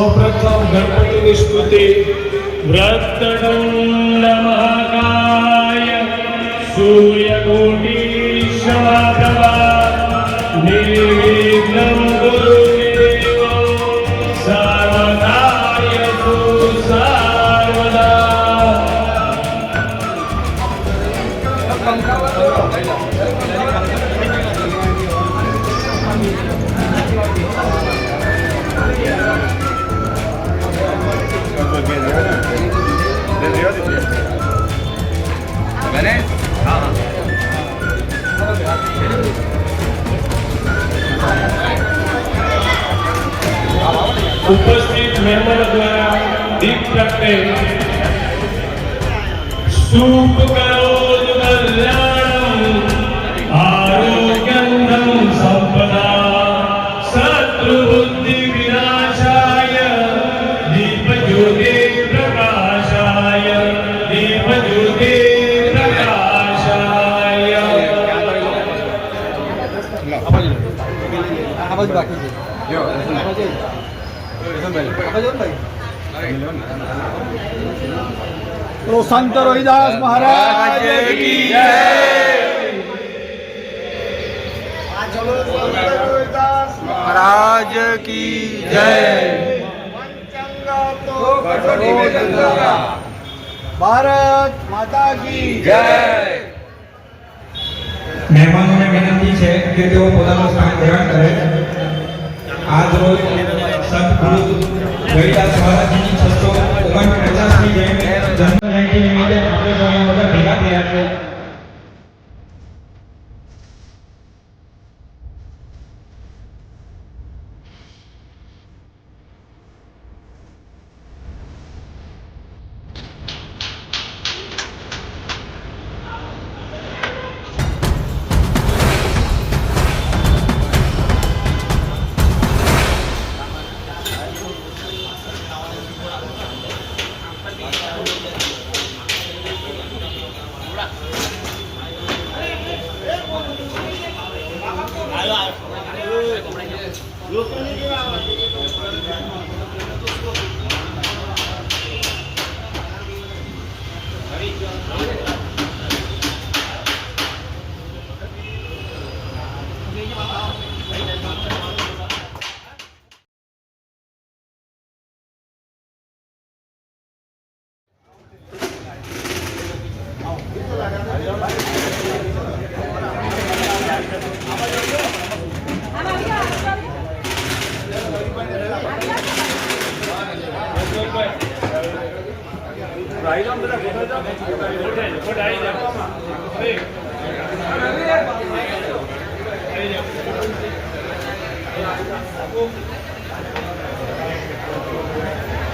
સૌપ્રથમ ગણપતિની સ્તુતિ. વ્રતદંડ મહાકાય સૂર્યકોટિ સમપ્રભા નિર્વિઘ્નં કુરુ દેવ સર્વકાર્યેષુ સર્વદા. ઉપસ્થિત મહેમાનો દ્વારા દીપ પ્રગટે. શુભ કરોજ કલ્યાણમ આરોગ્યમ ધન સંપદા શત્રુબુદ્ધિ વિનાશાય દીપ જ્યોતિ પ્રકાશાય દીપ જ્યોતિ પ્રકાશાય. तो संत रोहिदास महाराज की जय। महाराज की जय। भारत माता की जय। મહેમાનોને વિનંતી છે કે તેઓ પોતાનું સ્થાન ગ્રહણ કરે. આજ રોજ સંત ગુરુ રવિદાસ મહારાજની 649મી જન્મ જયંતિ નિમિત્તે આપણે સૌ અહીંયા બધા ભેગા થયા છે.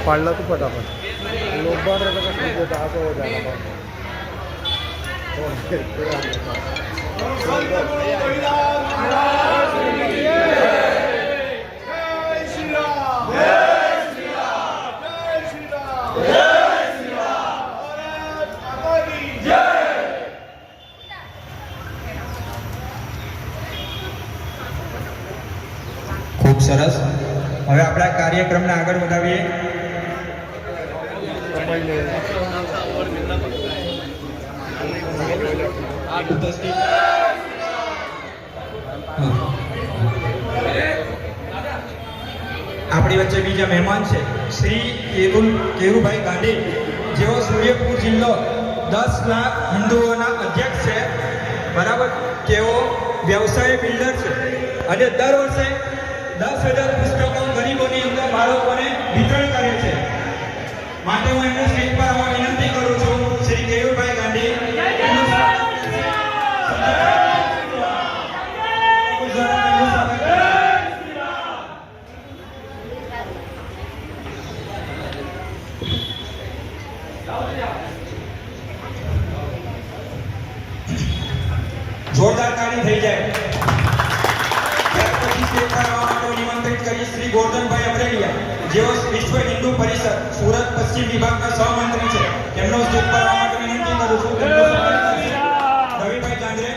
पढ़ तो फटाफट लोग बढ़ रहे तो हो जाएगा. ખૂબ સરસ. હવે આપણા કાર્યક્રમને આગળ વધાવીએ. આપણી વચ્ચે બીજા મહેમાન છે શ્રી કેરુભાઈ ગાંધી, જેઓ સૂર્યપુર જિલ્લો 10 લાખ હિન્દુઓના અધ્યક્ષ છે. બરાબર. તેઓ વ્યવસાય બિલ્ડર છે અને દર વર્ષે 10,000 પુસ્તકો ગરીબોની અંદર બાળકોને વિતરણ કરે છે. માટે હું એમને સ્ટેજ પર આવવા વિનંતી કરું છું. શ્રી કેયુરભાઈ ગાંધી. જોરદાર તાળી થઈ જાય. ત્યાર પછી સ્ટેજ પર આવવા માટે નિમંત્રિત કરી શ્રી ગોરધનભાઈ અમરેલિયા, જેઓ વિશ્વ હિન્દુ પરિષદ સુરત પશ્ચિમ વિભાગના સહમંત્રી છે. તેમનો સ્ટેજ પર આવવા માટે વિનંતી કરું છું. રવિભાઈ ચાંદ્રે.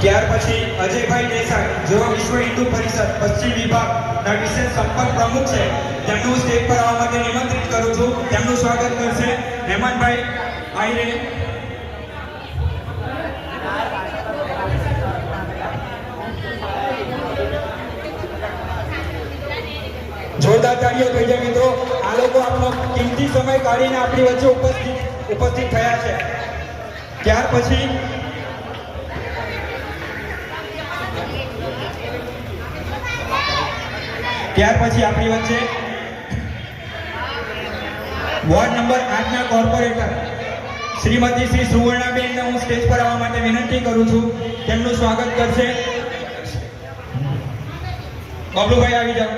ત્યાર પછી અજયભાઈ દેસાઈ જેઓ વિશ્વ હિન્દુ પરિષદ પશ્ચિમ વિભાગના વિશેષ સંપર્ક પ્રમુખ છે, તેમનું સ્ટેજ પર આવવા માટે નિમંત્રિત કરું છું. તેમનું સ્વાગત કરશે હેમંતભાઈ આહિરે. જોરદાર તાળીઓ થઈ જાય મિત્રો. આ લોકો આપણો કિંમતી સમય કાઢીને આપણી વચ્ચે ઉપસ્થિત થયા છે. ત્યાર પછી આપણી વચ્ચે વોર્ડ નંબર 8 ના કોર્પોરેટર શ્રીમતી શ્રી સુવર્ણાબેનને હું સ્ટેજ પર આવવા માટે વિનંતી કરું છું. તેમનું સ્વાગત કરશે બબલુભાઈ. આવી જાઓ.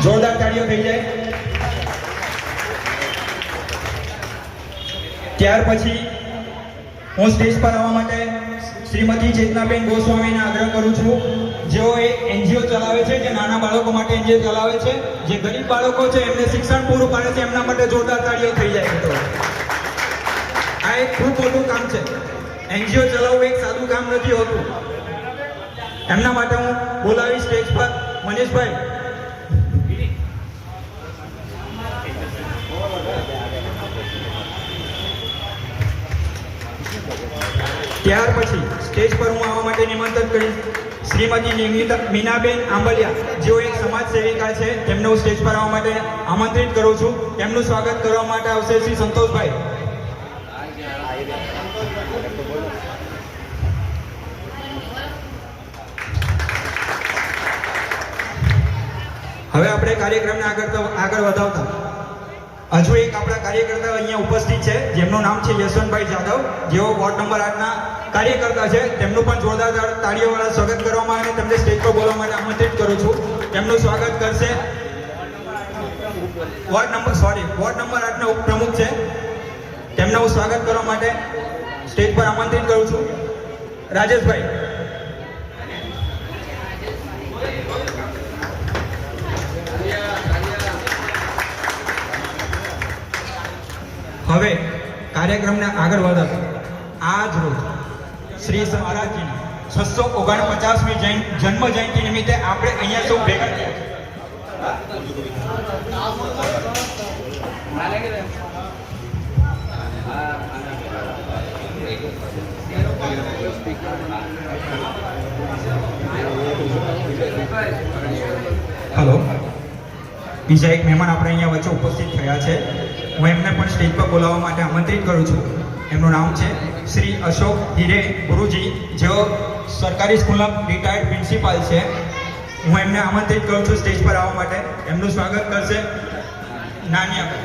જોરદાર તાળીઓ થઈ જાય. ત્યાર પછી હું સ્ટેજ પર આવવા માટે શ્રીમતી ચેતનાબેન ગોસ્વામીને આગ્રહ કરું છું, જેઓ એક એનજીઓ ચલાવે છે, જે નાના બાળકો માટે એનજીઓ ચલાવે છે, જે ગરીબ બાળકો છે એમને શિક્ષણ પૂરું પાડે છે. એમના માટે જોરદાર તાળીઓ થઈ જાય મિત્રો. આ એક ખૂબ મોટું કામ છે. એનજીઓ ચલાવવું એક સાદું કામ નથી હોતું. એમના માટે હું બોલાવી સ્ટેજ પર મનીષભાઈ. ત્યાર પછી સ્ટેજ પર હું આવવા માટે નિમંત્રણ કરીશ શ્રીમતી મીનાબેન આંબલિયા, જેઓ એક સમાજ સેવિકા છે. તેમને હું સ્ટેજ પર આવવા માટે આમંત્રિત કરું છું. તેમનું સ્વાગત કરવા માટે આવશે શ્રી સંતોષભાઈ. હવે આપણે કાર્યક્રમને આગળ વધાવતા હજુ એક આપણા કાર્યકર્તા અહીંયા ઉપસ્થિત છે, જેમનું નામ છે યશવંતભાઈ જાદવ, જેઓ વોર્ડ નંબર 8 ના કાર્યકર્તા છે. તેમનું પણ જોરદાર તાળીઓવાળા સ્વાગત કરવામાં આવે. તેમને સ્ટેજ પર બોલવા માટે આમંત્રિત કરું છું. તેમનું સ્વાગત કરશે વોર્ડ નંબર 8 ના ઉપપ્રમુખ છે. તેમને હું સ્વાગત કરવા માટે સ્ટેજ પર આમંત્રિત કરું છું રાજેશભાઈ. હવે કાર્યક્રમને આગળ વધારતા આજ રોજ શ્રી મહારાજજીની 649મી જન્મ જયંતિ નિમિત્તે આપણે અહીંયા સૌ ભેગા થયા છે. હેલો, બીજા એક મહેમાન આપણે અહીંયા વચ્ચે ઉપસ્થિત થયા છે. હું એમને પણ સ્ટેજ પર બોલાવવા માટે આમંત્રિત કરું છું. એમનું નામ છે શ્રી અશોક હિરે ગુરુજી, જેઓ સરકારી સ્કૂલના રિટાયર્ડ પ્રિન્સિપાલ છે. હું એમને આમંત્રિત કરું છું સ્ટેજ પર આવવા માટે. એમનું સ્વાગત કરશે નાનિયા.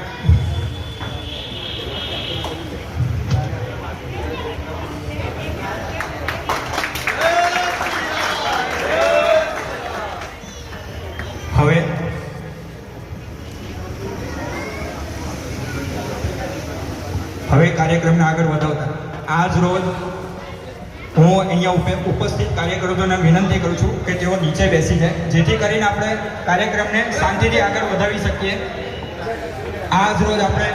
હવે કાર્યક્રમને આગળ વધાવતા આજ રોજ હું અહીંયા ઉપસ્થિત કાર્યકરોને વિનંતી કરું છું કે તેઓ નીચે બેસી જાય, જેથી કરીને આપણે કાર્યક્રમને શાંતિથી આગળ વધાવી શકીએ. આજ રોજ આપણે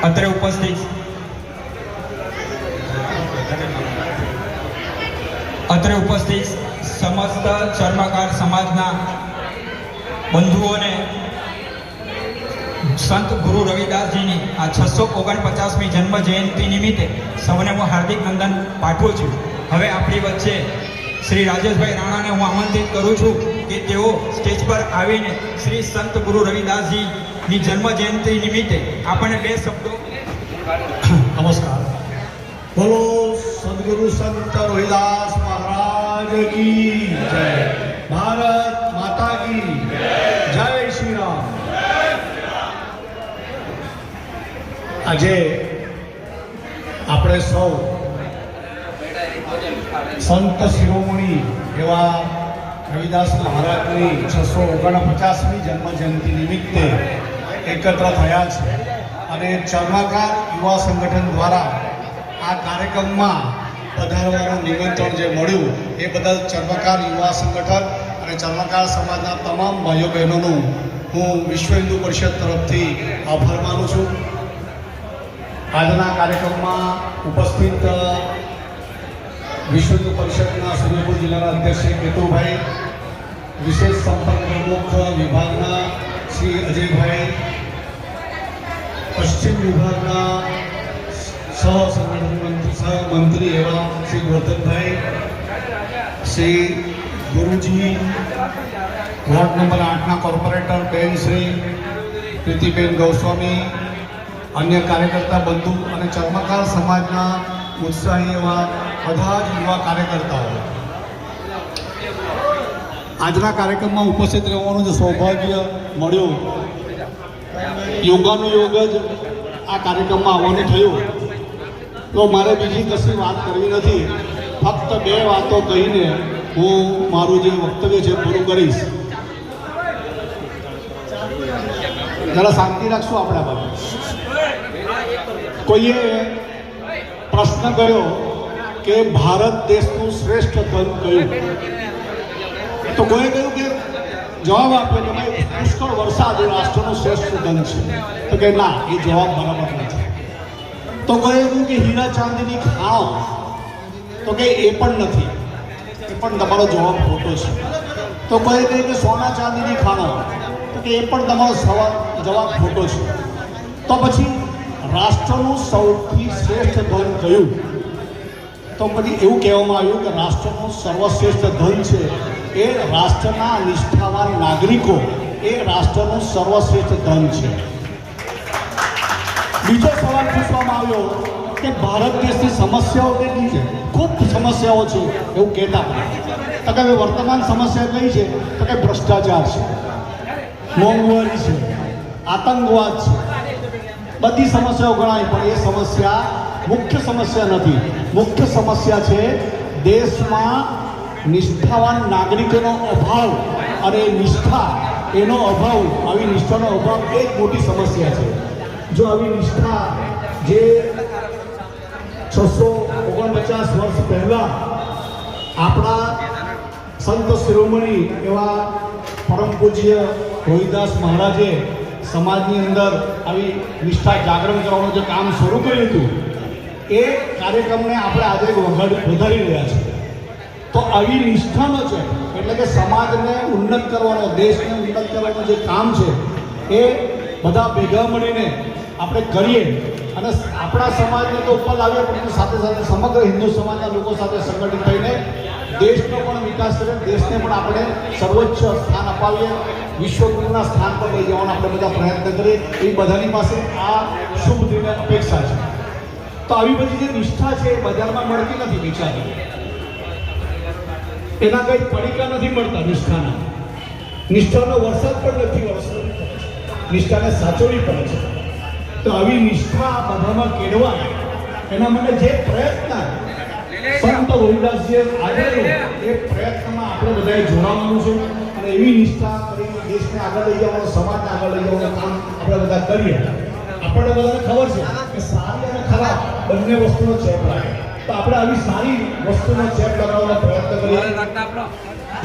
અત્રે ઉપસ્થિત સમસ્ત ચર્મકાર સમાજના બંધુઓને સંત ગુરુ રવિદાસજીની આ 649મી જન્મ જયંતિ નિમિત્તે સૌને હું હાર્દિક નંદન પાઠવું છું. હવે આપણી વચ્ચે શ્રી રાજેશભાઈ રાણાને હું આમંત્રિત કરું છું કે તેઓ સ્ટેજ પર આવીને શ્રી સંત ગુરુ રવિદાસજીની જન્મ જયંતિ નિમિત્તે આપણને 2 શબ્દો. નમસ્કાર. બોલો સદગુરુ સંત રોહિદાસ મહારાજ કી જય. ભારત માતા કી જય. શ્રી રામ. આજે આપણે આપણે સૌ સંત શિરોમણી એવા રવિદાસ મહારાજની 649મી જન્મ જયંતિ નિમિત્તે એકત્ર થયા છે અને ચર્મકાર યુવા સંગઠન દ્વારા આ કાર્યક્રમમાં પધારવાનું નિમંત્રણ જે મળ્યું એ બદલ ચર્મકાર યુવા સંગઠન અને ચર્મકાર સમાજના તમામ ભાઈઓ બહેનોનું હું વિશ્વ હિન્દુ પરિષદ તરફથી આભાર માનું છું. આજના કાર્યક્રમમાં ઉપસ્થિત વિશ્વ હિન્દુ પરિષદના સૂર્યપુર જિલ્લાના અધ્યક્ષ શ્રી કેતુભાઈ, વિશેષ સંપર્ક પ્રમુખ વિભાગના શ્રી અજયભાઈ, પશ્ચિમ વિભાગના સહમંત્રી એવા શ્રી ગોરધનભાઈ, શ્રી ગુરુજી, વોર્ડ નંબર 8ના કોર્પોરેટર બેન શ્રી પ્રીતિબેન ગોસ્વામી, અન્ય કાર્યકર્તા બંધુ અને ચર્મકાર સમાજના ઉત્સાહી એવા બધા જ યુવા કાર્યકર્તાઓ આજના કાર્યક્રમમાં ઉપસ્થિત રહેવાનું જે સૌભાગ્ય મળ્યું, યોગાનુયોગ જ આ કાર્યક્રમમાં આવવાનું થયું. તો મારે બીજી કશી વાત કરવી નથી, ફક્ત 2 વાતો કહીને હું મારું જે વક્તવ્ય છે પૂરું કરીશ. જરા શાંતિ રાખશું આપણા બાબત. કોઈએ પ્રશ્ન કર્યો કે ભારત દેશનું શ્રેષ્ઠ ધન કયું? તો કોઈએ કહ્યું કે જવાબ આપ્યો કે ભાઈ પુષ્કળ વરસાદ એ રાષ્ટ્રનું શ્રેષ્ઠ ધન છે. તો કે ના, એ જવાબ બરાબર નથી. તો કોઈએ કહ્યું કે હીરા ચાંદીની ખાણો, તો કે એ પણ નથી, એ પણ તમારો જવાબ ખોટો છે. તો કોઈએ કહ્યું કે સોના ચાંદીની ખાણો, તો કે એ પણ તમારો જવાબ ખોટો છે. તો પછી રાષ્ટ્રનું સૌથી શ્રેષ્ઠ ધન કયું? તો પછી એવું કહેવામાં આવ્યું કે રાષ્ટ્રનું સર્વશ્રેષ્ઠ ધન છે એ રાષ્ટ્રના નિષ્ઠાવાન નાગરિકો, એ રાષ્ટ્રનું સર્વશ્રેષ્ઠ ધન છે. બીજો સવાલ પૂછવામાં આવ્યો કે ભારત દેશની સમસ્યાઓ કેટલી છે? ખૂબ સમસ્યાઓ છે એવું કહેતા. તો કે વર્તમાન સમસ્યા કઈ છે? તો કે ભ્રષ્ટાચાર છે, મોંઘવારી છે, આતંકવાદ છે, બધી સમસ્યાઓ ગણાય. પણ એ સમસ્યા મુખ્ય સમસ્યા નથી. મુખ્ય સમસ્યા છે દેશમાં નિષ્ઠાવાન નાગરિકોનો અભાવ, અને નિષ્ઠા એનો અભાવ, આવી નિષ્ઠાનો અભાવ એ જ મોટી સમસ્યા છે. જો આવી નિષ્ઠા જે 649 વર્ષ પહેલાં આપણા સંત શિરોમણી એવા પરમ પૂજ્ય રોહિદાસ મહારાજે સમાજની અંદર આવી નિષ્ઠા જાગરણ કરવાનું જે કામ શરૂ કર્યું હતું, એ કાર્યક્રમને આપણે આજે વધારી રહ્યા છીએ. તો આવી નિષ્ઠાનો છે એટલે કે સમાજને ઉન્નત કરવાનો, દેશને ઉન્નત કરવાનું જે કામ છે એ બધા ભેગા મળીને આપણે કરીએ અને આપણા સમાજને તો ઉપર લાવીએ, પરંતુ સાથે સાથે સમગ્ર હિન્દુ સમાજના લોકો સાથે સંગઠિત થઈને દેશનો પણ વિકાસ કરીએ, દેશને પણ આપણે સર્વોચ્ચ સ્થાન અપાવીએ, વિશ્વગુરુના સ્થાન પર લઈ જવાનો આપણે બધા પ્રયત્ન કરીએ. એ બધાની પાસે આ શુભ દિને અપેક્ષા છે. તો આવી બધી જે નિષ્ઠા છે એ બજારમાં મળતી નથી બિચારી, એના કંઈ પડીકા નથી મળતા. નિષ્ઠાનો વરસાદ પણ નથી વરસતો, નિષ્ઠાને સાચવવી પડે છે. તો આવી નિષ્ઠા બધામાં કેળવાય એના માટે જે પ્રયત્ન સંત રોહિદાસજીએ આદર્યો, એ પ્રયત્નમાં આપણે બધાએ જોડાવાનું છે અને એવી નિષ્ઠા કરીને દેશને આગળ લઈ જવાનું, સમાજને આગળ લઈ જવાનું કામ આપણે બધા કરીએ. આપણને બધાને ખબર છે કે સારી અને ખરાબ બંને વસ્તુનો ચેપ લાગે. તો આપણે આવી સારી વસ્તુનો ચેપ લગાવવાનો પ્રયત્ન કરીએ.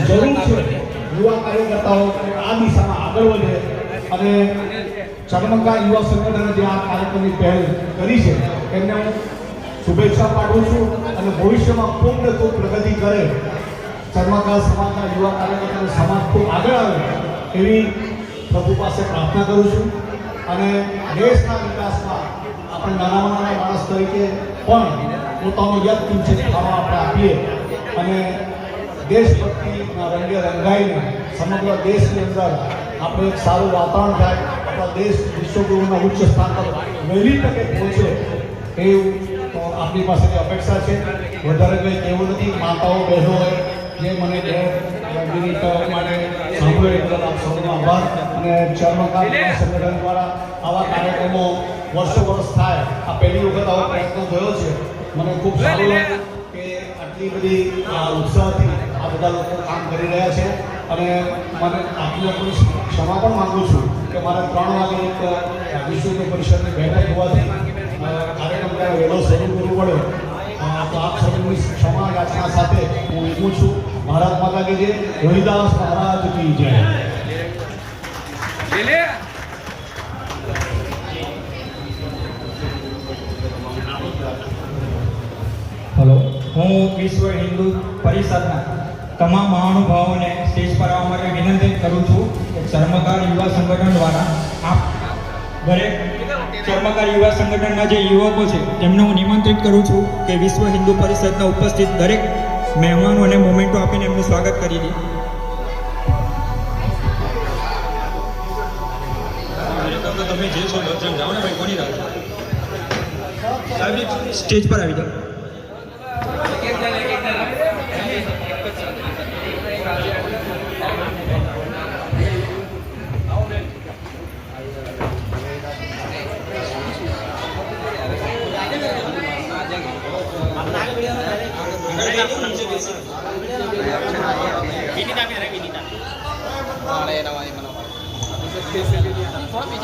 જરૂર છે યુવા કાર્યકર્તાઓ આ દિશામાં આગળ વધે અને ચર્મકાર યુવા સંગઠને જે આ કાર્યક્રમની પહેલ કરી છે એમને હું શુભેચ્છા પાઠવું છું અને ભવિષ્યમાં ખૂબ ને ખૂબ પ્રગતિ કરે, ચર્મકાર સમાજના યુવા કાર્યકર્તાનો સમાજ ખૂબ આગળ આવે એવી પ્રભુ પાસે પ્રાર્થના કરું છું. અને દેશના વિકાસમાં આપણે નાના માણસ તરીકે પણ પોતાનો યદ કિંચિત ફાળો આપણે આપીએ અને દેશભક્તિના રંગે રંગાઈને સમગ્ર દેશની અંદર આપણે એક સારું વાતાવરણ થાય, આપણા દેશ વિશ્વગુરુના ઉચ્ચ સ્થાન પર વહેલી તકે પહોંચે એવું તો આપણી પાસેની અપેક્ષા છે. વધારે કંઈ કહેવું નથી. માતાઓ બહેનો જે મને મિનિટ માટે સાંભળ્યો આપ સૌનો આભાર. અને ચર્મકાર સંગઠન દ્વારા આવા કાર્યક્રમો વર્ષો વર્ષ થાય, આ પહેલી વખત આવો પ્રયત્ન થયો છે. મને ખૂબ સારું લાગ્યું કે આટલી બધી ઉત્સાહથી આ બધા લોકો કામ કરી રહ્યા છે. અને મને આપની લોકોની ક્ષમા પણ માગું છું કે મારે 3 વાગે એક વિશ્વ હિન્દુ પરિષદની બેઠક હોવાથી કાર્યક્રમ વહેલો શરૂ કરવો પડ્યો. તો આપ સૌની ક્ષમા યાચના સાથે હું ઈચ્છું છું. ભારત માતા કી જય, રોહિદાસ મહારાજ કી જય. હલો, હું વિશ્વ હિન્દુ પરિષદના તમામ મહાનુભાવોને સ્ટેજ પર આવવા માટે વિનંતી કરું છું કે ચર્મકાર યુવા સંગઠન દ્વારા આપ દરેક ચર્મકાર યુવા સંગઠનના જે યુવકો છે તેમને હું નિમંત્રિત કરું છું કે વિશ્વ હિન્દુ પરિષદના ઉપસ્થિત દરેક મહેમાનોને મોમેન્ટો આપીને એમનું સ્વાગત કરી દે. તમે જે છો દર્શન જાઓ ને ભાઈ, કોની રાહ સાહેબ સ્ટેજ પર આવી જાઓ.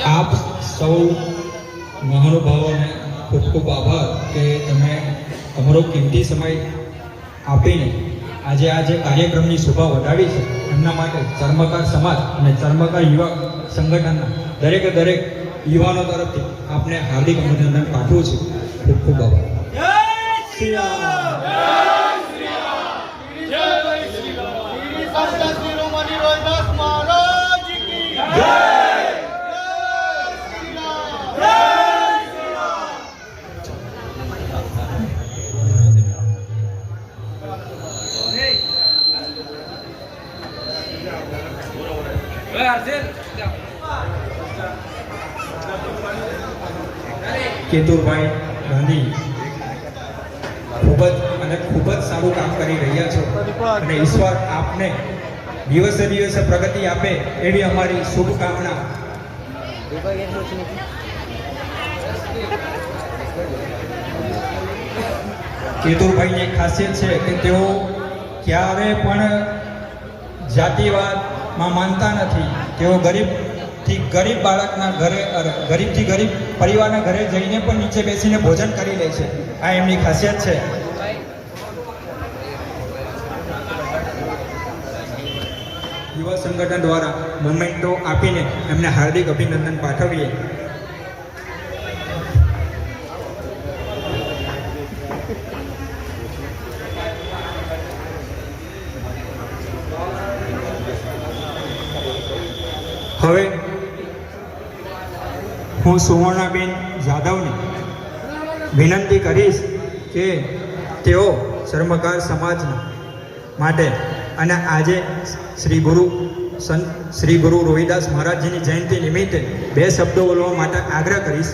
આપ સૌ મહાનુભાવોને ખૂબ ખૂબ આભાર કે તમે તમારો કિંમતી સમય આપીને આજે આ જે કાર્યક્રમની શોભા વધાવી છે એમના માટે ચર્મકાર સમાજ અને ચર્મકાર યુવા સંગઠનના દરેક યુવાનો તરફથી આપને હાર્દિક અભિનંદન પાઠવું છું. ખૂબ ખૂબ આભાર. કેતુરભાઈ ગાંધી ખૂબ જ સારું કામ કરી રહ્યા છો અને ઈશ્વર આપને દિવસે દિવસે પ્રગતિ આપે એવી અમારી શુભકામના. કેતુરભાઈની એક ખાસિયત છે કે તેઓ ક્યારે પણ જાતિવાદમાં માનતા નથી. તેઓ ગરીબ બાળકના ઘરે, ગરીબથી ગરીબ પરિવારના ઘરે જઈને પણ નીચે બેસીને ભોજન કરી લે છે. આ એમની ખાસિયત છે. યુવા સંગઠન દ્વારા મોમેન્ટો આપીને એમને હાર્દિક અભિનંદન પાઠવીએ. હવે હું સુવર્ણાબેન જાદવને વિનંતી કરીશ કે તેઓ ચર્મકાર સમાજ માટે અને આજે શ્રી ગુરુ રોહિદાસ મહારાજજીની જયંતિ નિમિત્તે 2 શબ્દો બોલવા માટે આગ્રહ કરીશ.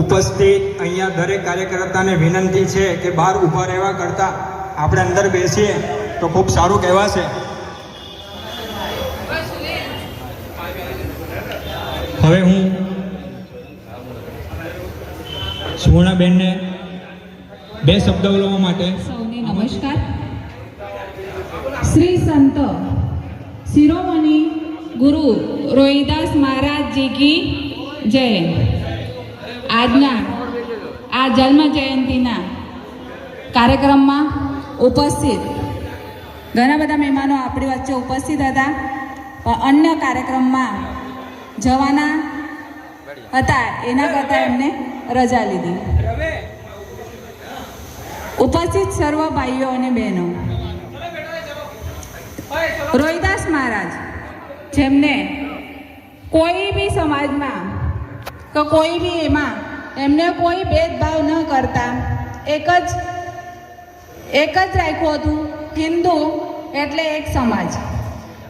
ઉપસ્થિત અહીંયા દરેક કાર્યકર્તાને વિનંતી છે કે બહાર ઊભા રહેવા કરતાં આપણે અંદર બેસીએ તો ખૂબ સારું કહેવાશે. હવે હું સુવર્ણાબેનને 2 શબ્દ બોલવા માટે. સૌને નમસ્કાર. શ્રી સંત શિરોમણી ગુરુ રોહિદાસ મહારાજજી કી જય. આજના આ જન્મ જયંતિના કાર્યક્રમમાં ઉપસ્થિત ઘણા બધા મહેમાનો આપણી વચ્ચે ઉપસ્થિત હતા, પણ અન્ય કાર્યક્રમમાં જવાના હતા એના કરતાં એમને રજા લીધી. ઉપસ્થિત સર્વ ભાઈઓ અને બહેનો, રોહિદાસ મહારાજ જેમને કોઈ બી સમાજમાં કે કોઈ બી એમાં એમને કોઈ ભેદભાવ ન કરતા એક જ રાખ્યું હતું. હિન્દુ એટલે એક સમાજ.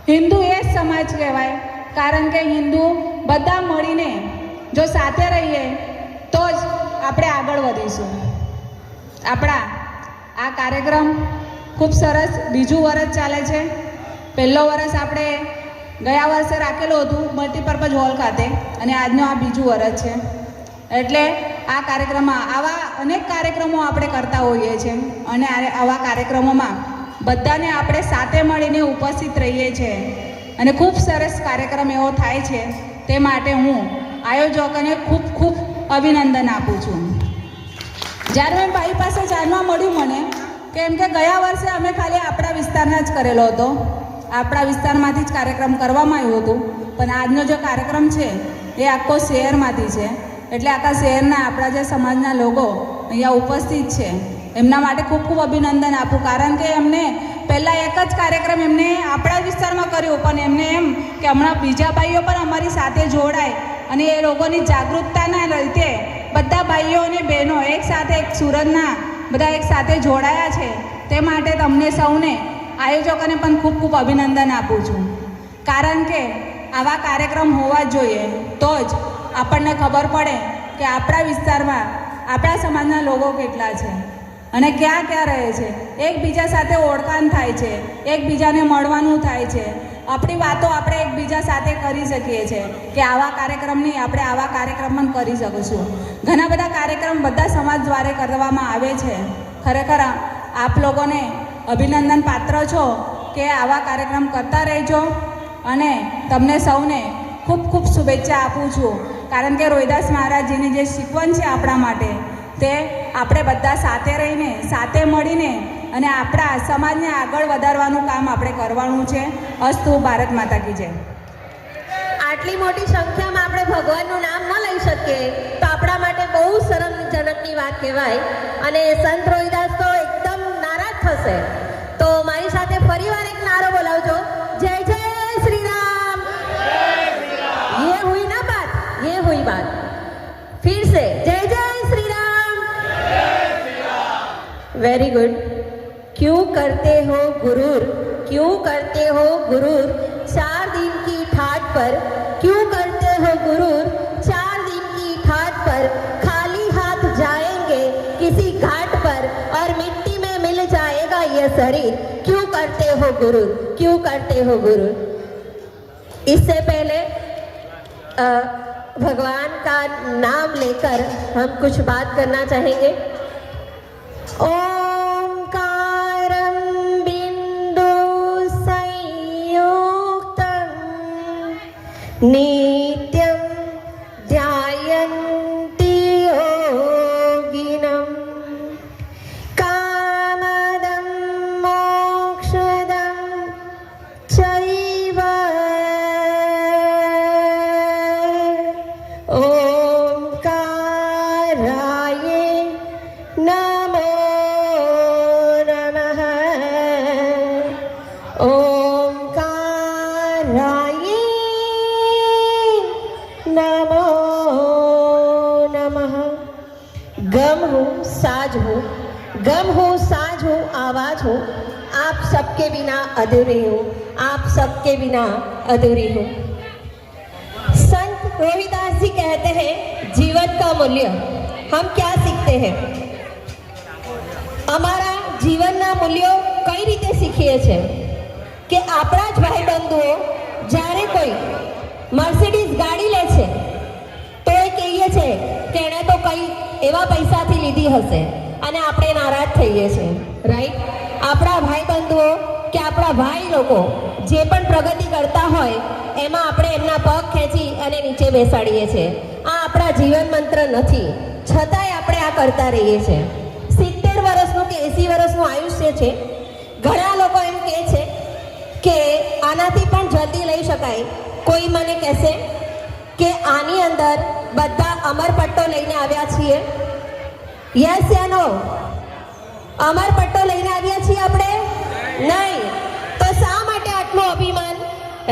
હિન્દુ એ જ સમાજ કહેવાય, કારણ કે હિન્દુ બધા મળીને જો સાથે રહીએ તો જ આપણે આગળ વધીશું. આપણા આ કાર્યક્રમ ખૂબ સરસ બીજું વર્ષ ચાલે છે. પહેલો વર્ષ આપણે ગયા વર્ષે રાખેલું હતું મલ્ટીપર્પઝ હોલ ખાતે અને આજનો આ બીજું વર્ષ છે. એટલે આ કાર્યક્રમમાં આવા અનેક કાર્યક્રમો આપણે કરતા હોઈએ છીએ અને આવા કાર્યક્રમોમાં બધાને આપણે સાથે મળીને ઉપસ્થિત રહીએ છીએ અને ખૂબ સરસ કાર્યક્રમ એવો થાય છે. તે માટે હું આયોજકોને ખૂબ ખૂબ અભિનંદન આપું છું. જ્યારે મેં ભાઈ પાસે જાણવા મળ્યું મને કેમ કે ગયા વર્ષે અમે ખાલી આપણા વિસ્તારના જ કરેલો હતો, આપણા વિસ્તારમાંથી જ કાર્યક્રમ કરવામાં આવ્યું હતું, પણ આજનો જે કાર્યક્રમ છે એ આખો શહેરમાંથી છે. એટલે આખા શહેરના આપણા જે સમાજના લોકો અહીંયા ઉપસ્થિત છે એમના માટે ખૂબ ખૂબ અભિનંદન આપું. કારણ કે એમને પહેલાં એક જ કાર્યક્રમ એમને આપણા જ વિસ્તારમાં કર્યો, પણ એમને એમ કે હમણાં બીજા ભાઈઓ પણ અમારી સાથે જોડાય અને એ લોકોની જાગૃતતાના લીધે બધા ભાઈઓ અને બહેનો એક સાથે એક સુરતના બધા એક સાથે જોડાયા છે. તે માટે તમને સૌને આયોજકોને પણ ખૂબ ખૂબ અભિનંદન આપું છું. કારણ કે આવા કાર્યક્રમ હોવા જોઈએ તો જ આપણને ખબર પડે કે આપણા વિસ્તારમાં આપણા સમાજના લોકો કેટલા છે અને ક્યાં ક્યાં રહે છે. એકબીજા સાથે ઓળખાણ થાય છે, એકબીજાને મળવાનું થાય છે, આપણી વાતો આપણે એકબીજા સાથે કરી શકીએ છીએ કે આવા કાર્યક્રમની આપણે આવા કાર્યક્રમ પણ કરી શકીશું. ઘણા બધા કાર્યક્રમ બધા સમાજ દ્વારા કરવામાં આવે છે. ખરેખર આપ લોકોને અભિનંદન પાત્ર છો કે આવા કાર્યક્રમ કરતા રહેજો અને તમને સૌને ખૂબ ખૂબ શુભેચ્છા આપું છું. કારણ કે રોહિદાસ મહારાજજીની જે શીખવણ છે આપણા માટે તે આપણે બધા સાથે રહીને સાથે મળીને અને આપણા સમાજને આગળ વધારવાનું કામ આપણે કરવાનું છે. અસ્તુ. ભારત માતા કી જય. આટલી મોટી સંખ્યામાં આપણે ભગવાનનું નામ ન લઈ શકીએ તો આપણા માટે બહુ શરમજનકની વાત કહેવાય અને સંત રોહિદાસ તો એકદમ નારાજ થશે. તો મારી સાથે ફરીવાર એક નારો બોલાવજો, જય જય શ્રી રામ. ये हुई ना बात, ये हुई बात. फिर से जय जय श्री राम. Very good. क्यों करते हो गुरूर, क्यों करते हो गुरूर 4 दिन की ठाट पर, क्यों करते हो गुरूर 4 दिन की ठाट पर, खाली हाथ जाएंगे किसी घाट पर और मिट्टी में मिल जाएगा ये शरीर. क्यों करते हो गुरूर, क्यों करते हो गुरूर. इससे पहले भगवान का नाम लेकर हम कुछ बात करना चाहेंगे. ओंकारं बिंदु संयुक्तं नित्यं ध्यायन्ति योगिनं कामदं मोक्षदं चैव ओंकाराय नमो नमः. ओंकाराय नमो नमः. गम हूँ साज हूँ, गम हूँ साज हूँ आवाज हूँ, आप सबके बिना अधूरी हूँ, आप सबके बिना अधूरी हूँ. संत रोहिदास जी कहते हैं जीवन का मूल्य हम क्या सीखते हैं. અમારા જીવનના મૂલ્યો કઈ રીતે શીખીએ છીએ કે આપણા જ ભાઈ બંધુઓ જ્યારે કોઈ મર્સિડીઝ ગાડી લે છે તો એ કહીએ છે કે એણે તો કઈ એવા પૈસાથી લીધી હશે અને આપણે નારાજ થઈએ છીએ. રાઈટ. આપણા ભાઈ બંધુઓ કે આપણા ભાઈ લોકો જે પણ પ્રગતિ કરતા હોય એમાં આપણે એમના પગ ખેંચી અને નીચે બેસાડીએ છીએ. આ આપણા જીવન મંત્ર નથી, છતાંય આપણે આ કરતા રહીએ છીએ. 70 વર્ષનું કે 80 વર્ષનું આયુષ્ય છે. ઘણા લોકો એમ કહે છે કે આનાથી પણ જલ્દી લઈ શકાય. કોઈ મને કહેશે કે આની અંદર બધા અમરપટ્ટો લઈને આવ્યા છીએ. યસ યા નો? અમરપટ્ટો લઈને આવ્યા છીએ આપણે? નહીં. તો શા માટે આટલું અભિમાન?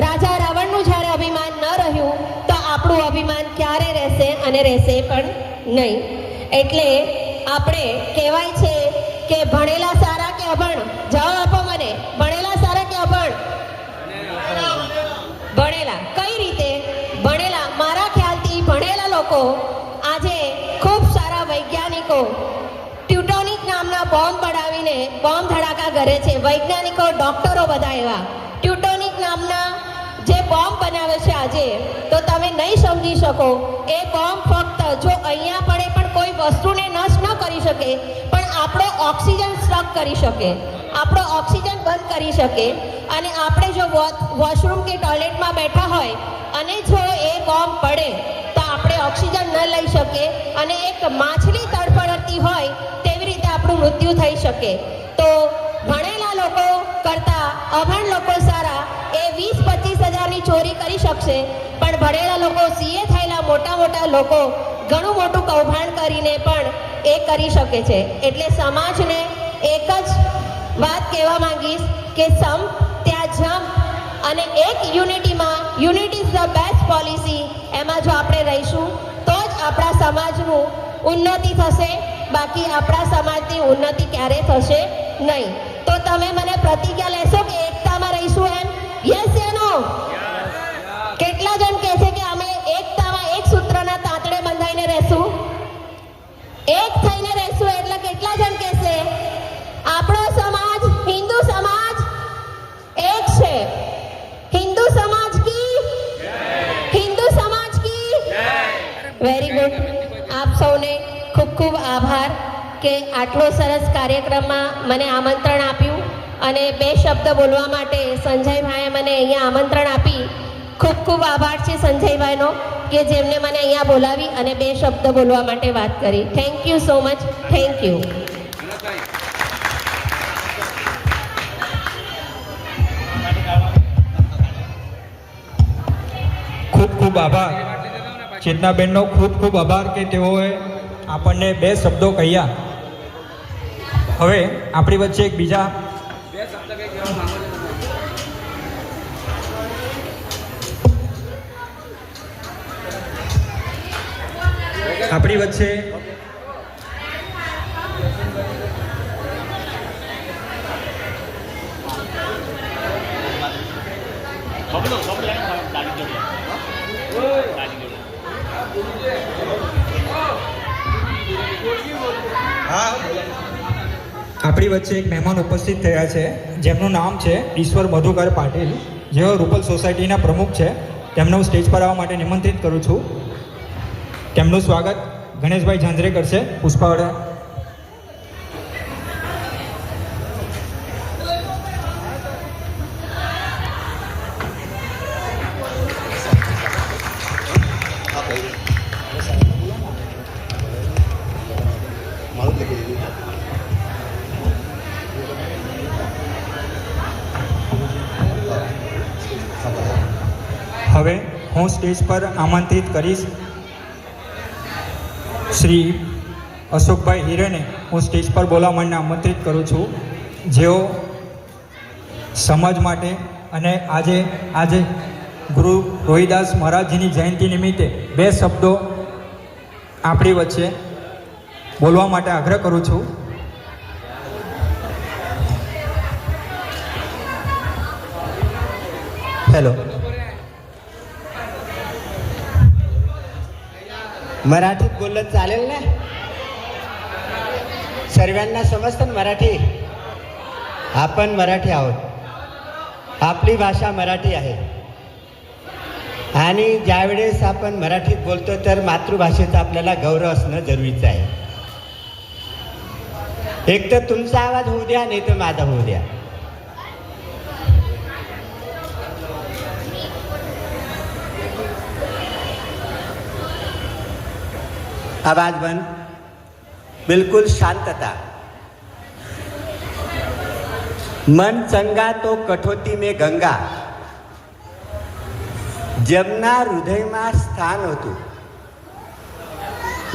રાજા રાવણનું જ્યારે અભિમાન ન રહ્યું તો આપણું અભિમાન ક્યારે રહેશે અને રહેશે પણ નહીં. એટલે આપણે કહેવાય છે કે ભણેલા સારા કે અભણ? જવાબ આપો મને. ભણેલા સારા કે અભણ? ભણેલા. કઈ રીતે ભણેલા? મારા ખ્યાલથી ભણેલા લોકો આજે ખૂબ સારા વૈજ્ઞાનિકો ટ્યુટોનિક નામના બોમ્બ બનાવીને કરીને બોમ્બ ધડાકા કરે છે. વૈજ્ઞાનિકો, ડોક્ટરો બધા એવા ટ્યુટોનિક નામના જે બોમ્બ બનાવે છે આજે, તો તમે નહીં સમજી શકો. એ બોમ્બ ફક્ત જો અહીંયા પડે પણ કોઈ વસ્તુને નષ્ટ ન કરી શકે, પણ આપણો ઓક્સિજન સ્ટક કરી શકે, આપણો ઓક્સિજન બંધ કરી શકે. અને આપણે જો વોશરૂમ કે ટોયલેટમાં બેઠા હોય અને જો એ બોમ્બ પડે તો આપણે ઓક્સિજન ન લઈ શકીએ અને એક માછલી તડફડતી હોય તેવી રીતે આપણું મૃત્યુ થઈ શકે. તો ભણેલા લોકો કરતાં અભણ લોકો સારા. એ 20-25 હજારની ચોરી કરી શકશે, પણ ભણેલા લોકો, સીએ થયેલા મોટા મોટા લોકો ઘણું મોટું કૌભાંડ કરીને પણ એ કરી શકે છે. એટલે સમાજને એક જ વાત કહેવા માંગીશ કે સમ ત્યાં જમ્પ, અને એક યુનિટીમાં, unity is the best policy. એમાં જો આપણે રહીશું તો જ આપણા સમાજનું ઉન્નતિ થશે, બાકી આપણા સમાજની ઉન્નતિ ક્યારેય થશે નહીં. તો તમે મને પ્રતિજ્ઞા લેશો કે એકતામાં રહીશું એમ? યસ યા નો? કેટલા જણ કહે છે કે અમે એકતામાં એક સૂત્રના તાંતડે બંધાઈને રહેશું, એક થઈને રહેશું? એટલે કેટલા જણ કહેશે આપણો સમાજ, હિન્દુ સમાજ એક છે? હિન્દુ સમાજ કી, હિન્દુ સમાજ કી. Very good. આપ સૌને ખૂબ ખૂબ આભાર કે આટલો સરસ કાર્યક્રમમાં મને આમંત્રણ આપ્યું અને 2 શબ્દ બોલવા માટે સંજયભાઈએ મને અહીંયા આમંત્રણ આપી. ખૂબ ખૂબ આભાર છે સંજયભાઈનો કે જેમને મને અહીંયા બોલાવી અને 2 શબ્દ બોલવા માટે વાત કરી. Thank you so much. Thank you. ખૂબ ખૂબ આભાર ચેતનાબેનનો, ખૂબ ખૂબ આભાર કે તેઓએ આપણને 2 શબ્દો કહ્યા. હવે આપણી વચ્ચે એક બીજા આપણી વચ્ચે એક મહેમાન ઉપસ્થિત થયા છે જેમનું નામ છે ઈશ્વર મધુકર પાટીલ, જેઓ રૂપલ સોસાયટીના પ્રમુખ છે. તેમનું સ્ટેજ પર આવવા માટે નિમંત્રિત કરું છું. તેમનું સ્વાગત ગણેશભાઈ ઝાંઝરે કરશે. પુષ્પાવડા. હવે હું સ્ટેજ પર આમંત્રિત કરીશ શ્રી અશોકભાઈ હિરેને. હું સ્ટેજ પર બોલવા માટે આમંત્રિત કરું છું, જેઓ સમાજ માટે અને આજે ગુરુ રોહિદાસ મહારાજજીની જયંતિ નિમિત્તે 2 શબ્દો આપણી વચ્ચે બોલવા માટે આગ્રહ કરું છું. હેલો. मराठीत बोललं चालेल ना? सर्वांना समजतं ना मराठी? आपण मराठी आहोत, आपली भाषा मराठी आहे. आणि ज्यावेळेस आपण मराठीत बोलतो तर मातृभाषेचा आपल्याला गौरव असणं जरुरीचं आहे. एक तर तुमचा आवाज होऊ द्या, नाही तर माझा होऊ द्या. आवाज बंद. बिल्कुल शांतता. मन चंगा तो कठोती में गंगा. जमना हृदयમાં स्थान होતું.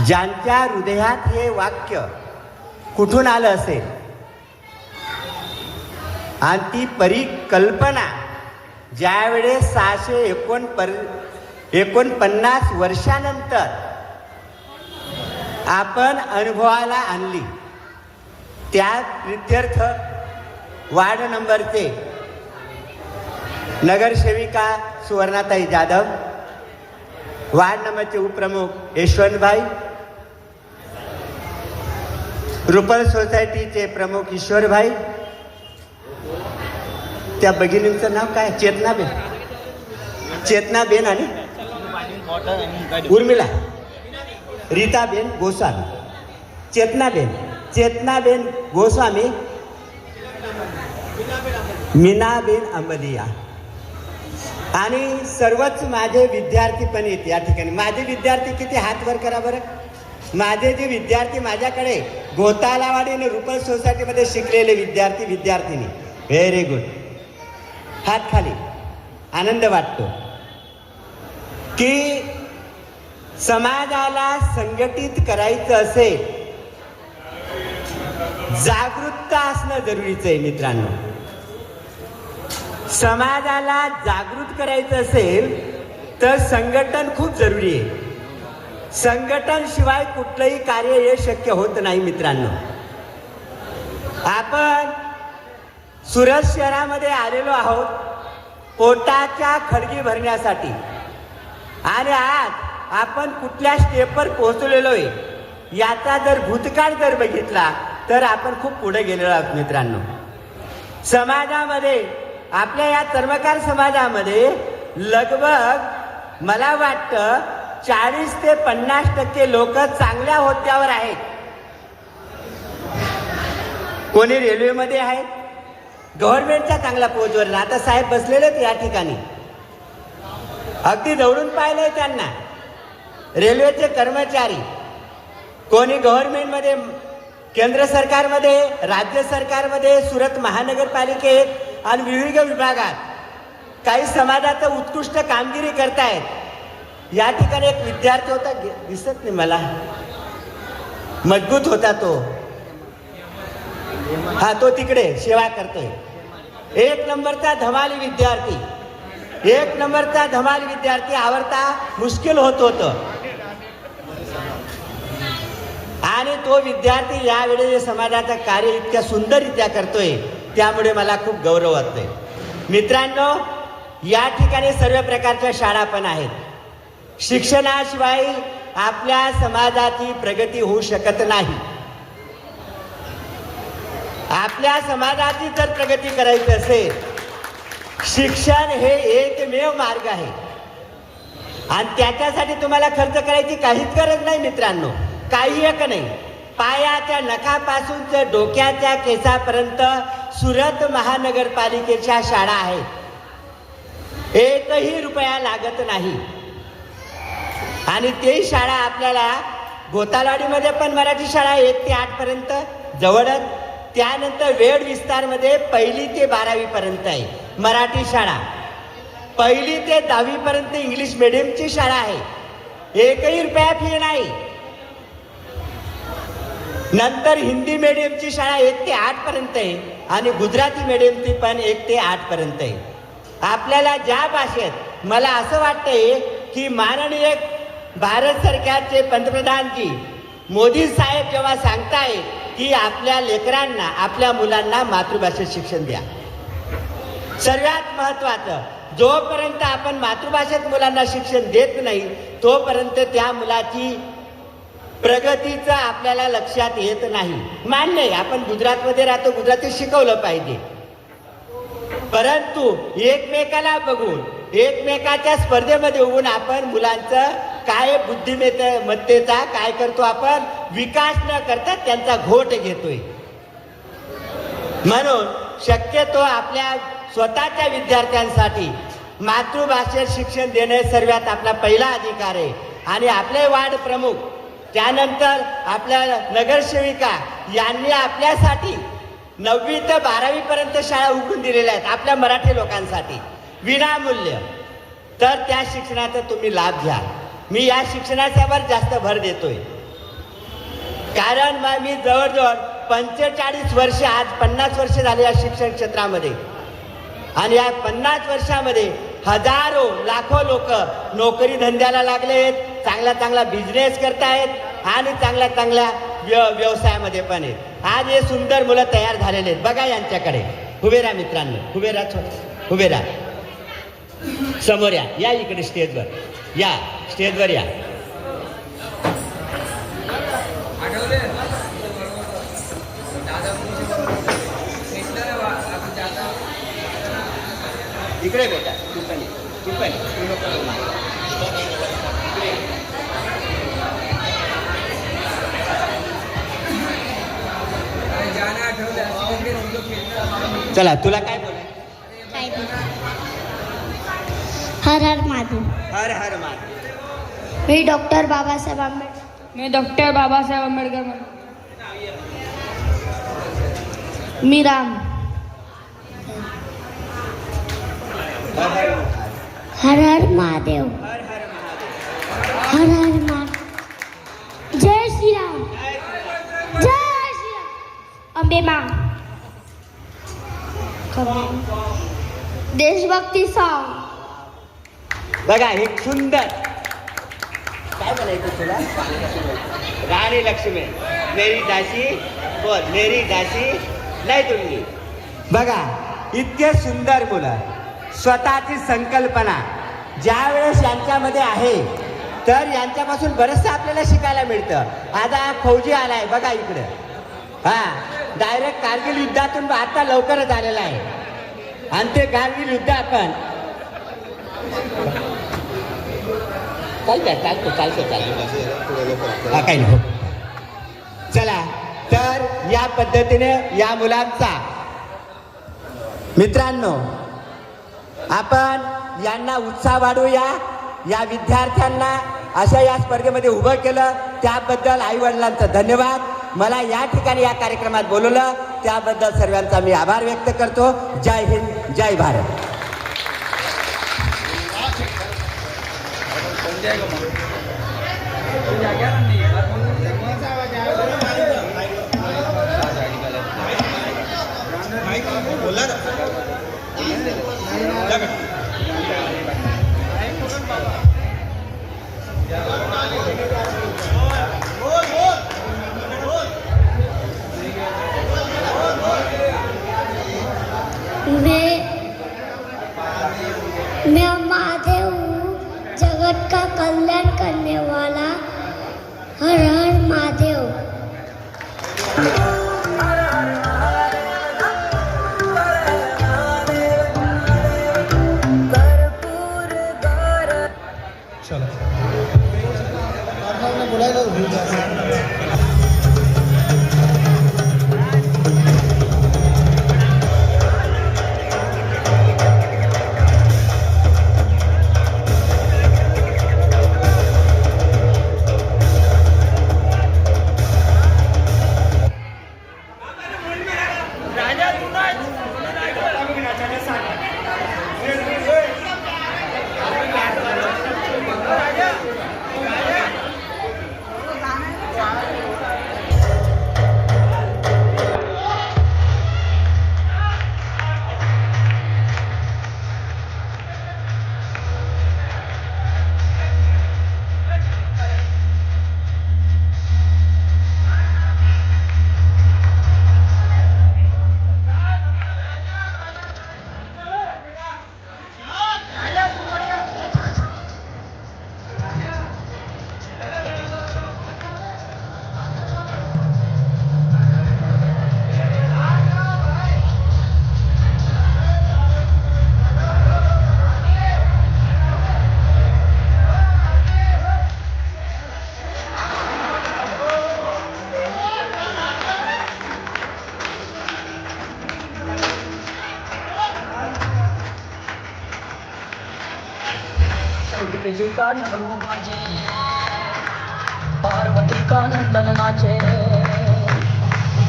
ज्यांच्या हृदयात हे वाक्य कुठून आलं असेल आणि ती परिकल्पना ज्यावेळेस 649 वर्षानंतर आपण अनुभवाला आणली, त्या प्रित्यर्थ वार्ड नंबरचे नगरसेविका सुवर्णाताई जाधव, वार्ड नंबरचे उपप्रमुख यशवंतभाई, रुपल सोसायटीचे प्रमुख ईश्वरभाई, त्या भगिनींचं नाव काय? चेतनाबेन आणि उर्मिला रीताबेन गोस्वामी, चेतनाबेन गोस्वामी, मीनाबेन अंबलिया आणि सर्वच माझे विद्यार्थी पण येते या ठिकाणी. माझे विद्यार्थी किती? हात वर करा बरं. माझे जे विद्यार्थी माझ्याकडे घोतालावाडी आणि रुपल सोसायटीमध्ये शिकलेले विद्यार्थी विद्यार्थिनी, व्हेरी गुड. हात खाली. आनंद वाटतो की समाजाला संघटित करायचं असेल, जागरूकता असणं जरुरीचं आहे मित्रांनो. समाजाला जागृत करायचं असेल तर संघटन खूप जरुरी आहे. संघटन शिवाय कुठलंही कार्य हे शक्य होत नाही मित्रांनो. आपण सुरत शहरामध्ये आलेलो आहोत पोटाच्या खळगी भरण्यासाठी आणि आज आपण कुठल्या स्टेपवर पोहोचलेलो आहे याचा जर भूतकाळ जर बघितला तर आपण खूप पुढे गेलेलो आहोत मित्रांनो. समाजामध्ये, आपल्या या चर्मकार समाजामध्ये लगभग मला वाटतं 40 ते 50% लोक चांगल्या होद्द्यावर आहेत. कोणी रेल्वेमध्ये आहेत, गव्हर्नमेंटच्या चांगल्या पोस्टवर. आता साहेब बसलेले आहेत या ठिकाणी, अगदी जवळून पाहिलंय त्यांना. रेल्वेचे कर्मचारी, कोणी गव्हर्नमेंटमध्ये, केंद्र सरकारमध्ये, राज्य सरकारमध्ये, सुरत महानगरपालिकेत आणि विविध विभागात काही समाजाचं उत्कृष्ट कामगिरी करतायत. या ठिकाणी एक विद्यार्थी होता, दिसत नाही मला, मजबूत होता तो, हा तो तिकडे सेवा करतोय. 1 नंबरचा धमाल विद्यार्थी, 1 नंबरचा धमाल विद्यार्थी. आवडता मुश्किल होत आणि तो विद्यार्थी यावेळी समाजाचं कार्य इतक्या सुंदररित्या करतोय, त्यामुळे मला खूप गौरव वाटतोय. मित्रांनो, या ठिकाणी सर्व प्रकारच्या शाळा पण आहेत. शिक्षणाशिवाय आपल्या समाजाची प्रगती होऊ शकत नाही. आपल्या समाजाची जर प्रगती करायची असेल, शिक्षण हे एकमेव मार्ग आहे आणि त्याच्यासाठी तुम्हाला खर्च करायची काहीच गरज नाही मित्रांनो. काही एक नाही. पायाच्या नखापासून ते डोक्याच्या केसापर्यंत सुरत महानगरपालिकेच्या शाळा आहेत. 1ही रुपया लागत नाही आणि ते शाळा आपल्याला घोतालवाडीमध्ये पण मराठी शाळा 1 ते 8 पर्यंत जवळच. त्यानंतर वेळ विस्तारमध्ये 1ली ते 12वी पर्यंत आहे मराठी शाळा. 1ली ते 10वी पर्यंत इंग्लिश मिडियमची शाळा आहे. 1ही रुपया फी नाही. नंतर हिंदी मीडियमची शाळा 1 ते 8 पर्यंत आहे आणि गुजराती मीडियमची पण 1 ते 8 पर्यंत आहे. आपल्याला ज्या भाषेत, मला असं वाटतंय की माननीय भारत सरकारचे पंतप्रधानजी मोदी साहेब जेव्हा सांगताय की आपल्या लेकरांना, आपल्या मुलांना मातृभाषेत शिक्षण द्या, सर्वात महत्वाचं, जोपर्यंत आपण मातृभाषेत मुलांना शिक्षण देत नाही तोपर्यंत त्या मुलाची प्रगतीचं आपल्याला लक्षात येत नाही. मान्य आहे, आपण गुजरातमध्ये राहतो, गुजराती शिकवलं पाहिजे, परंतु एकमेकाला बघून, एकमेकाच्या स्पर्धेमध्ये उभून आपण मुलांचं काय बुद्धिमत्तेचा काय करतो, आपण विकास न करता त्यांचा घोट घेतोय. म्हणून शक्यतो आपल्या स्वतःच्या विद्यार्थ्यांसाठी मातृभाषेत शिक्षण देणे सर्वात आपला पहिला अधिकार आहे. आणि आपले वार्ड प्रमुख, त्यानंतर आपल्या नगरसेविका यांनी आपल्यासाठी 9वी ते 12वी पर्यंत शाळा उघडून दिलेल्या आहेत आपल्या मराठी लोकांसाठी विनामूल्य. तर त्या शिक्षणाचा तुम्ही लाभ घ्या. मी या शिक्षणाच्यावर जास्त भर देतोय, कारण मी जवळजवळ 45 वर्ष, आज 50 वर्ष झाले या शिक्षण क्षेत्रामध्ये आणि या 50 वर्षामध्ये हजारो लाखो लोक नोकरी धंद्याला लागलेत, चांगला चांगला बिझनेस करतायत आणि चांगल्या चांगल्या व्यवसायामध्ये पण आहेत. आज हे सुंदर मुलं तयार झालेले आहेत. बघा यांच्याकडे. उभे राहा मित्रांनो, उभे राहा, उभे राहा, समोर या, या इकडे स्टेजवर या, स्टेजवर या. इकडे बेटा तू पण ये. तू पण ये. तू नको येऊ मागे. चला तुला काय बोलाय? हर हर महादेव. हर हर महादेव. मी डॉक्टर बाबासाहेब आंबेडकर. मैं डॉक्टर बाबासाहेब आंबेडकर मी राम. हर हर महादेव. हर हर महादेव. हर हर महादेव. हर हर महादेव. जय श्री राम. जय श्री राम. अंबे मां. देशभक्ती सॉन्ग. बघा हे सुंदर काय म्हणायचं तुला? राणी लक्ष्मी मेरी दासी बोल मेरी दासी नाही तुम्ही. बघा इतके सुंदर मुलं स्वतःची संकल्पना ज्या वेळेस यांच्यामध्ये आहे तर यांच्यापासून बरंचसं आपल्याला शिकायला मिळतं. आता फौजी आलाय बघा इकडं. हा डायरेक्ट कारगिल युद्धातून आता लवकरच आलेला आहे आणि ते कारगिल युद्ध आपण चालतो हा काही नाही. चला तर या पद्धतीने या मुलांचा मित्रांनो आपण यांना उत्साह वाढवूया. या विद्यार्थ्यांना अशा या स्पर्धेमध्ये उभं केलं त्याबद्दल आई वडिलांचं धन्यवाद. मला या ठिकाणी या कार्यक्रमात बोलवलं त्याबद्दल सर्वांचा मी आभार व्यक्त करतो. जय हिंद जय भारत. मैं महादेव हूँ, जगत का कल्याण करने वाला. हर हर महादेव. जी का डमरू बाजे, पार्वती का नंदन नाचे.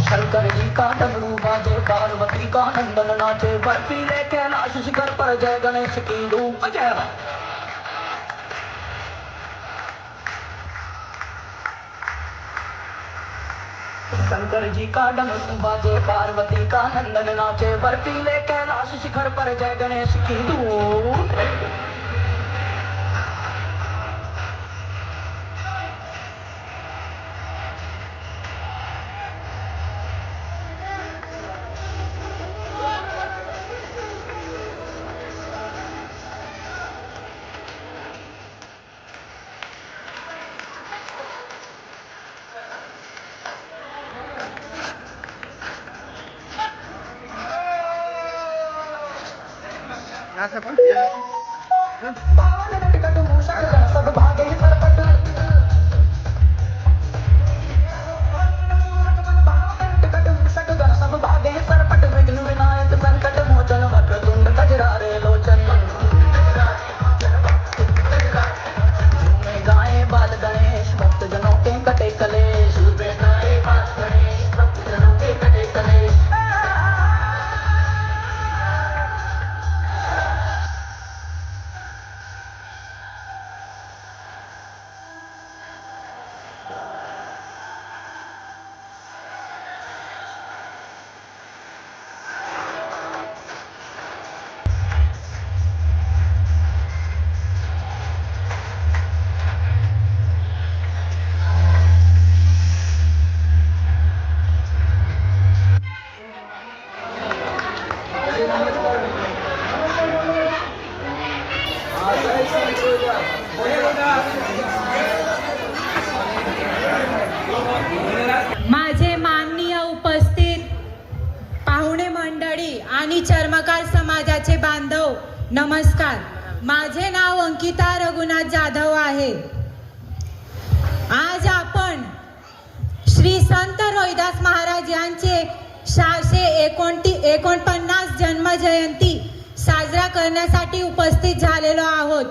शंकर जी का डमरू बाजे, पार्वती का नंदन नाचे. बर्फीले कैलाश शिखर पर जय गणेश की धूम जय. शंकर जी का डमरू बाजे, पार्वती का नंदन नाचे. बर्फीले कैलाश शिखर पर जय गणेश की धूम. सब भागे सरपट सब भागे सरपट विघ्न विनायक संकट मोचन वक्रतुंड गजरारे लोचन गाए बाल गणेश भक्त जनों के कटे कलेश भक्त जनों के कटे कलेश माझे माननीय उपस्थित पाहुणे मंडळी आणि चर्मकार समाजाचे बांधव नमस्कार. माझे नाव अंकिता रघुनाथ जाधव आहे. आज आपण श्री संत रोहिदास महाराज यांचे 649 जन्म जयंती साजरा करण्यासाठी उपस्थित झालेलो आहोत.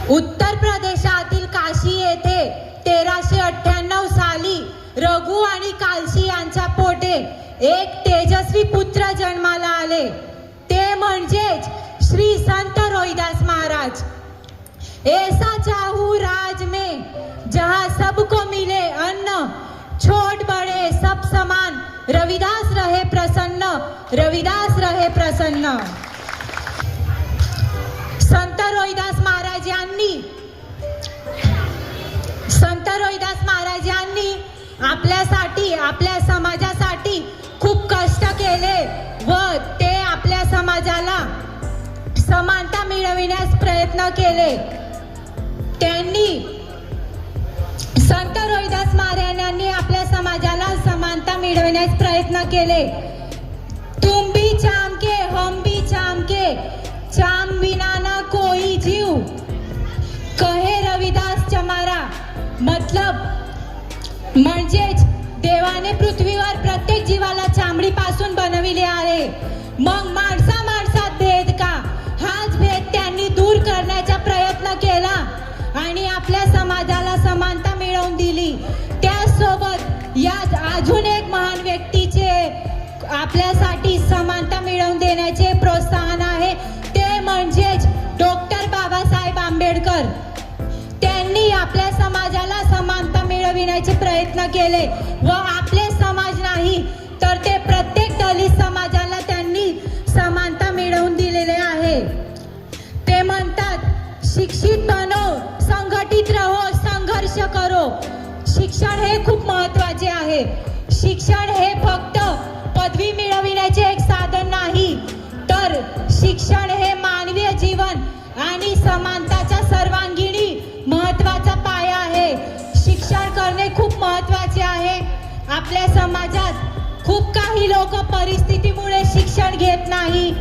उत्तर प्रदेशातील काशी येथे 1398 साली रघु आणि कालशी यांच्या पोटे एक तेजस्वी पुत्र जन्माला आले. ते म्हणजेच श्री संत रोहिदास महाराज. ऐसा चाहूं राज में जहां सबको मिले अन्न, छोट बड़े सब समान, रविदास रहे प्रसन्न, रविदास रहे प्रसन्न. संत रोहिदास महाराज यांनी आपल्यासाठी, आपल्या समाजासाठी खूप कष्ट केले व ते आपल्या समाजाला समानता मिळविण्यास प्रयत्न केले. संत रोहिदास महाराज यांनी आपल्या समाजाला समानता मिळविण्यास प्रयत्न केले. तुम भी चाम के हम भी चाम के, चाम बिना ना कोई जीव, कहे रविदास चमारा. मतलब म्हणजेच देवाने पृथ्वीवर प्रत्येक जीवाला चामडीपासून बनविले आहे. मग माणसा माणसात भेद का? हाच भेद त्यांनी दूर करण्याचा प्रयत्न केला आणि आपल्या समाजाला समानता मिळवून दिली. त्यासोबत या अजून एक महान व्यक्तीचे आपल्यासाठी समानता मिळवून देण्याचे प्रोत्साहन आहे. ते म्हणजेच डॉक्टर बाबासाहेब आंबेडकर. त्यांनी आपल्या समाजाला समानता मिळविण्याचे प्रयत्न केले व आपले समाज नाही तर ते प्रत्येक दलित समाजाला त्यांनी समानता मिळवून दिलेले आहे. ते म्हणतात, शिक्षित बनो, संघटित रहो, संघर्ष करो. शिक्षण हे खूप महत्त्वाचे आहे. शिक्षण हे फक्त पदवी मिळविण्याचे एक साधन नाही, तर शिक्षण हे मानवीय जीवन आणि समानताचा सर्वांगीणी महत्त्वाचा पाया आहे. शिक्षण करणे खूप महत्त्वाचे आहे. आपल्या समाजात खूप काही लोक परिस्थितीमुळे शिक्षण घेत नाही.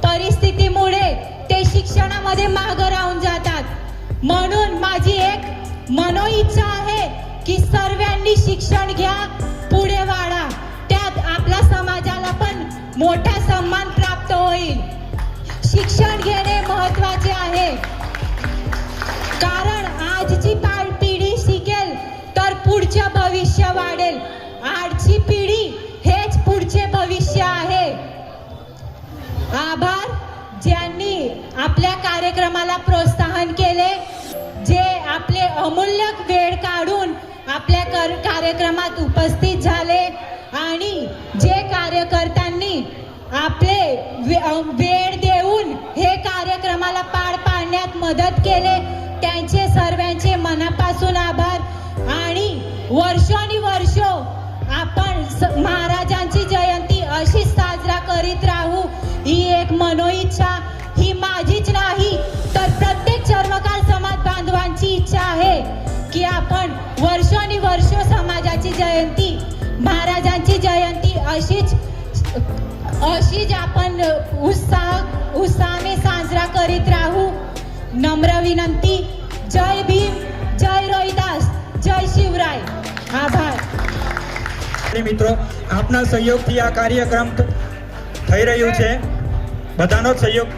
परिस्थितीमुळे ते शिक्षणामध्ये मागे राहून जातात. म्हणून माझी एक मनोइच्छा आहे की सर्वांनी शिक्षण घ्या, पुढे वाढा. त्यात आपल्या समाजाला पण मोठा सन्मान प्राप्त होईल. शिक्षण घेणे महत्त्वाचे आहे, कारण आजची पिढी शिकेल तर पुढचे भविष्य वाढेल. आजची पिढी हेच पुढचे भविष्य आहे. आभार ज्यांनी आपल्या कार्यक्रमाला प्रोत्साहन केले, जे आपले अमूल्य वेळ काढून आपल्या कार्यक्रमात उपस्थित झाले आणि जे कार्यकर्त्यांनी आपले वेळ देऊन हे कार्यक्रमाला पार पाडण्यात मदत केले, त्यांचे सर्वांचे मनापासून आभार. आणि वर्षानुवर्ष आपण महाराजांची जयंती अशीच साजरा करीत राहू, ही एक मनोइच्छा. ही माझीच नाही तर प्रत्येक चर्मकार समाज बांधवांची इच्छा आहे की आपण वर्षानुवर्ष समाजाची जयंती, महाराजांची जयंती अशीच आपण उत्साह હું સામે સાંજરા કરીત રાહું નમ્ર વિનંતી જય ભીમ જય રોહિદાસ જય શિવરાય આભાર અને મિત્રો આપના સહયોગથી આ કાર્યક્રમ થઈ રહ્યું છે બધાનો જ સહયોગ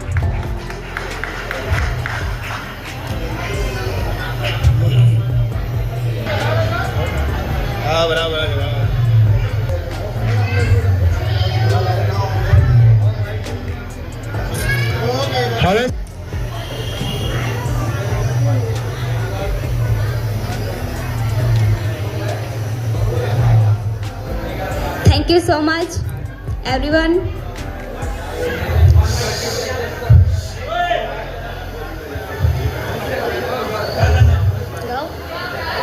હવે Thank you so much, everyone.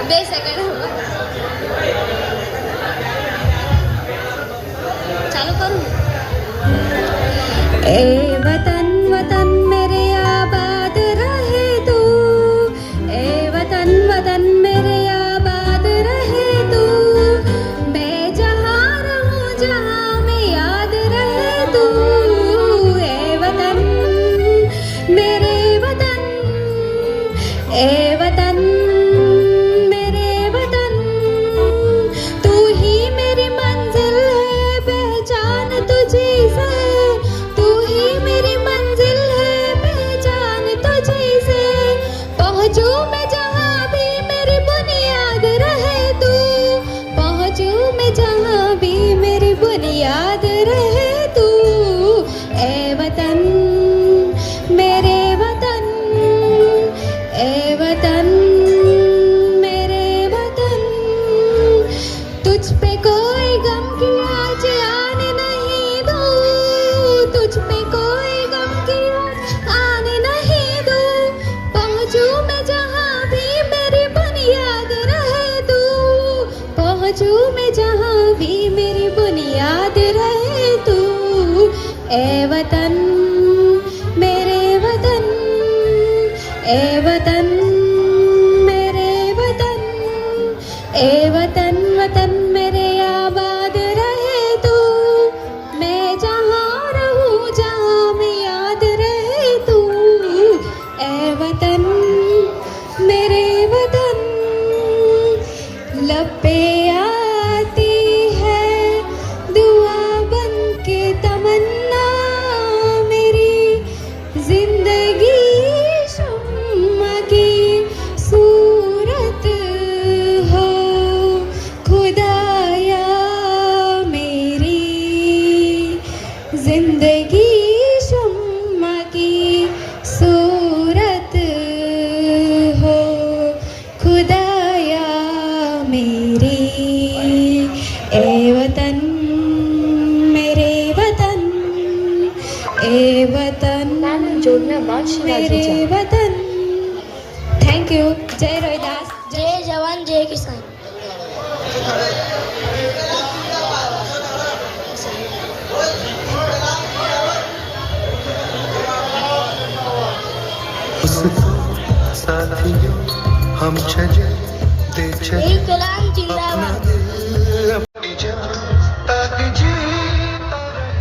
બે સેકન્ડ ચાલુ કરું ए वतन वतन मेरे आबाद रहे तू ए वतन वतन मेरे आबाद रहे तू मैं जहाँ रहूँ जहाँ में याद रहे तू ए वतन मेरे वतन ए वतन मेरे वतन तू ही मेरी मंजिल है पहचान तुझी से तू ही मेरी मंजिल है पहचान तुझी से पहुँचूं मैं जहाँ भी मेरी बुनियाद रहे तू पहुँचूं मैं जहाँ भी मेरी बुनियाद रहे तू ए वतन मेरे वतन ए वतन मेरे वतन तुझ पे कोई गम की आज आने नहीं दूँ तुझ पे कोई गम की आज आने नहीं दूँ पहुँचूं मैं जहाँ भी मेरी बुनियाद रहे तू पहुँचूं मैं जहाँ भी मेरी बुनियाद रहे तू ए वतन मेरे वतन ए वतन मेरे वतन ए वतन वतन मेरे आबाद रहे तू मैं जहाँ रहूँ जहाँ में याद रहे तू ए वतन मेरे वतन लब पे आती है दुआ बन के तमन्ना मेरी जिंदगी शम्मा की सूरत हो खुदाया मेरी जिंदगी शम्मा की सूरत हो खुदाया मेरी ए वतन मेरे वतन ए वतन मेरे वतन थैंक यू जय रोहिदास जय जवान जय किसान साथियों हम चले दे चले इनकलाब जिंदाबाद अपनी जान ताकि जीता रहे।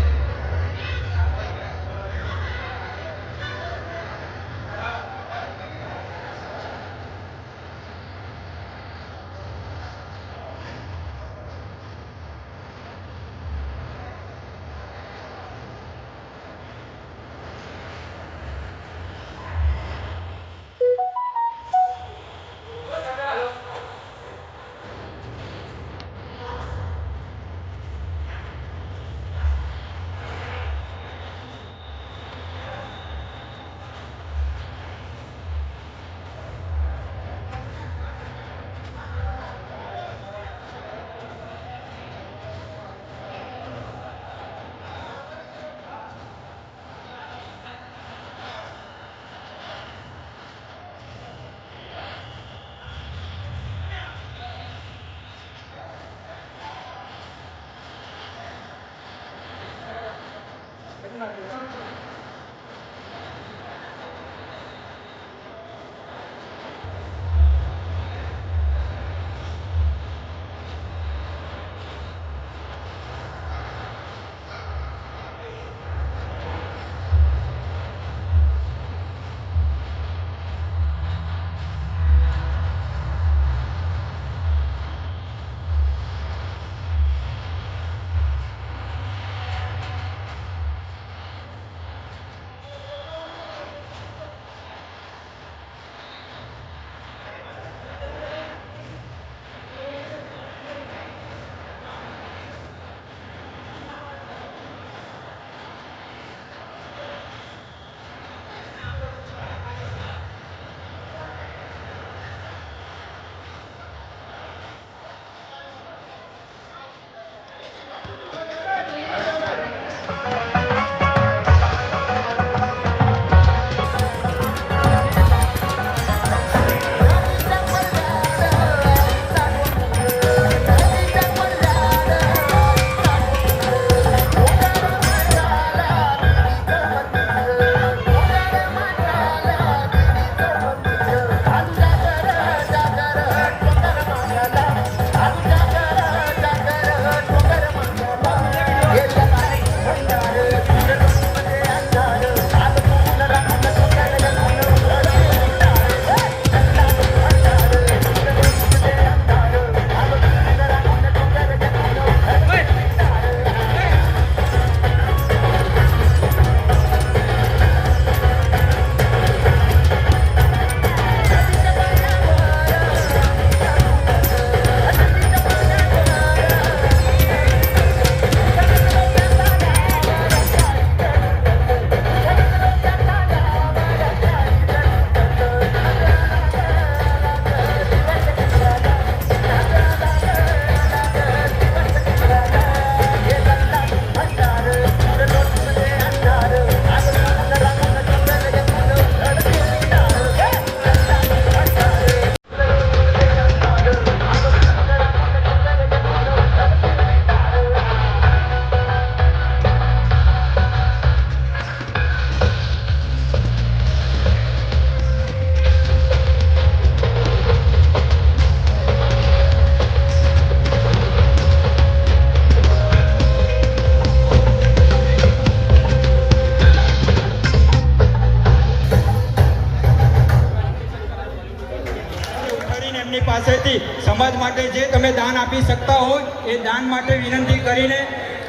પાસેથી સમાજ માટે જે તમે દાન આપી શકતા હોય એ દાન માટે વિનંતી કરીને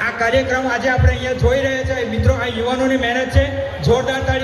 આ કાર્યક્રમ આજે આપણે અહીંયા જોઈ રહ્યા છે મિત્રો, આ યુવાનોની મહેનત છે. જોરદાર તાળી